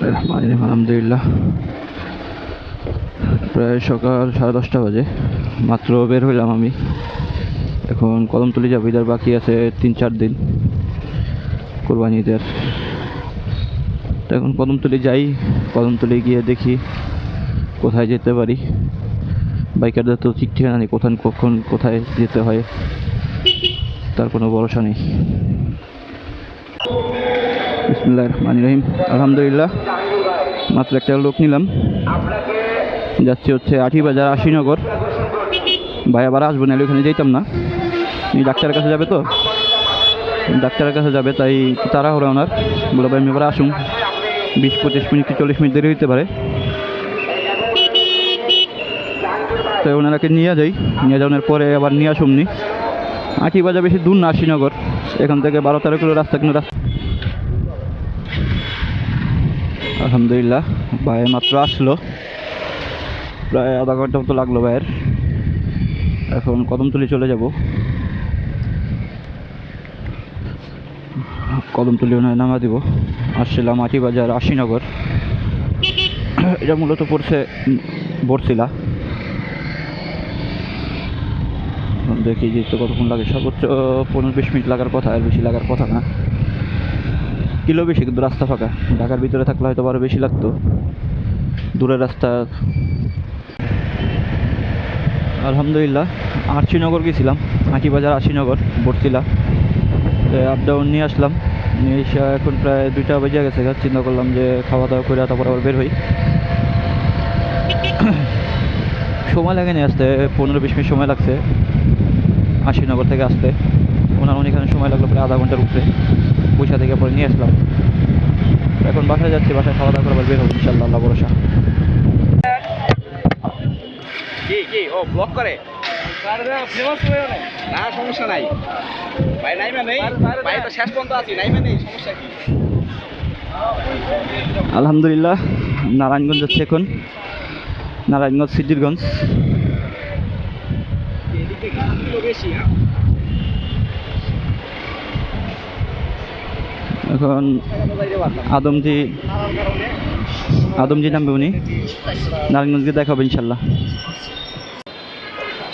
আলহামদুলিল্লাহ, প্রায় সকাল 10:30 বাজে, মাত্র বের হইলাম আমি। এখন কদমতলি যাবো, ঈদের বাকি আছে 3-4 দিন কোরবানি ঈদের। তো এখন কদমতলি যাই, কদমতলি গিয়ে দেখি কোথায় যেতে পারি। বাইকারদের তো ঠিক ঠিকানা নেই, কখন কোথায় যেতে হয় তার কোনো ভরসা নেই। বিসমিল্লাহির রহমানির রহিম। আলহামদুলিল্লাহ, মাত্র একটা লোক নিলাম, যাচ্ছি হচ্ছে আঠিবাজার আশিনগর। ভাই আবার আসবো, নাহলে ওখানে যেতাম না। ডাক্তারের কাছে যাবে, তো ডাক্তারের কাছে যাবে, তাই তাড়াহুড়া ওনার। বলে ভাই আমি এবার আসুন, 20-25 মিনিট কি 40 মিনিট দেরি হইতে পারে। তাই ওনারাকে নিয়ে যাই, নিয়ে যাওয়ার পরে আবার নিয়ে আসুমনি। আঠিবাজার বেশি দূর না, আশিনগর এখান থেকে 12-13 কিলো রাস্তা, কিন্তু রাস্তা। আলহামদুলিল্লাহ, ভাই মাত্র আসলো, প্রায় আধা ঘন্টা মতো লাগলো ভাইয়ের। এখন কদমতলি চলে যাব। কদমতলি ওনায় নামা দিব। আসছিলাম আঠিবাজার আশিনগর, এটা মূলত পড়ছে বরছিলা। দেখি যেতে কতক্ষণ লাগে, সর্বোচ্চ 15-20 মিনিট লাগার কথা, আর বেশি লাগার কথা না। কিলো বেশি, কিন্তু রাস্তা ফাঁকা। ঢাকার ভিতরে থাকলে হয়তো আরও বেশি লাগতো, দূরের রাস্তা। আলহামদুলিল্লাহ, আশিনগর গেছিলাম, আঠিবাজার আশিনগর বরছিলা, আপ ডাউন নিয়ে আসলাম। নিয়ে এসে এখন প্রায় 2টা বেজে গেছে। চিন্তা করলাম যে খাওয়া দাওয়া করে তারপর আবার বের হই। সময় লাগেনি আসতে, 15-20 মিনিট সময় লাগছে আশিনগর থেকে আসতে। ওনার এখানে সময় লাগলো প্রায় আধা ঘন্টার উপরে। পয়সা থেকে পরে নিয়ে আসলাম। এখন বাসায় যাচ্ছি, বাসায় খাওয়া দাওয়া করে আবার বের হবো ইনশাল্লাহ, আল্লাহ ভরসা। ও ব্লক করে না, সমস্যা নাই ভাই, নাইমা নেই ভাই, তো শেষ পর্যন্ত আছি, নাইমা নেই, সমস্যা কি? আলহামদুলিল্লাহ, নারায়ণগঞ্জ যাচ্ছে এখন, নারায়ণগঞ্জ সিদ্ধিরগঞ্জ। এখন আদমজি নামবে উনি, নারায়ণগঞ্জকে দেখাবো ইনশাল্লাহ।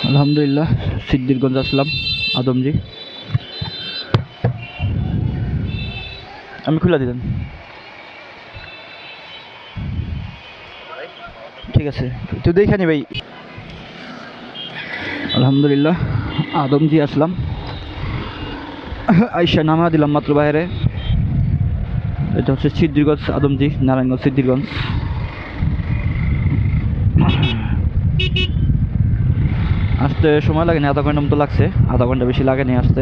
আলহামদুলিল্লাহ, সিদ্ধিরগঞ্জ আসলাম, আদমজি। আমি খুলে দিলাম, ঠিক আছে, তুই দেখে নি ভাই। আলহামদুলিল্লাহ, আদমজি আসলাম, আইসা নামা দিলাম মাত্র বাইরে। এটা হচ্ছে সিদ্ধিরগঞ্জ, আদমজি, নারায়ণগঞ্জ সিদ্ধিরগঞ্জ। আসতে সময় লাগেনি, আধা ঘন্টা মতো লাগছে, আধা ঘন্টা বেশি লাগেনি আসতে।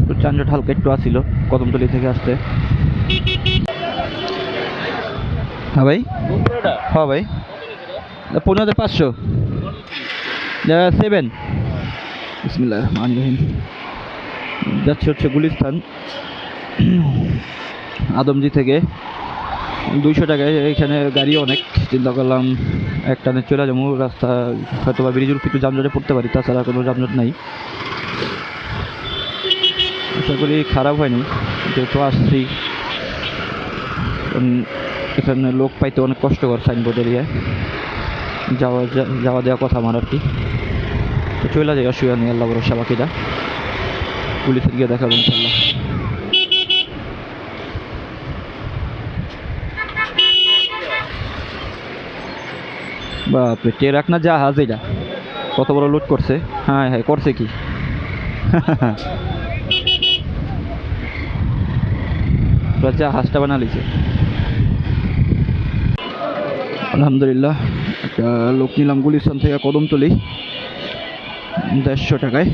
একটু যানজট হালকা একটু আসছিল কদমতলি থেকে আসতে। হ্যাঁ ভাই, হ্যাঁ ভাই, 15,500 7। বিসমিল্লাহির রহমানির রহিম। যাচ্ছে হচ্ছে গুলিস্তান, আদমজি থেকে 200 টাকায়। এখানে গাড়ি অনেক, চিন্তা করলাম একটানে চলে যাবো। রাস্তা হয়তো বা ব্রিজের একটু যানজটে পড়তে পারি, তাছাড়া কোনো যানজট নাই। আশা করি খারাপ হয়নি, যেহেতু আসছি। এখানে লোক পাইতে অনেক কষ্টকর, সাইনবোর্ড এরিয়ায় যাওয়া দেওয়া কথা আমার আর কি। তো চলে যাই, অসুবিধা নেই, আল্লাহ ভরসা। বাকিটা পুলিশের গিয়ে দেখাবো ইনশাল্লাহ। বাপরে, ট্রাক না জাহাজ, এটা কত বড় লুট করছে। হ্যাঁ হ্যাঁ, করছে কি জাহাজটা বানা লিছে। আলহামদুলিল্লাহ, একটা লোক নিলাম গুলিস্তান থেকে কদমতলি 150 টাকায়।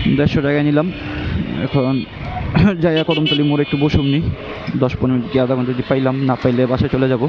150 টাকায় নিলাম। এখন যাইয়া কদমতলি মোড়ে একটু বসুমনি, 10-15 মিনিট কি আধা ঘন্টা যদি পাইলাম, না পাইলে বাসায় চলে যাব।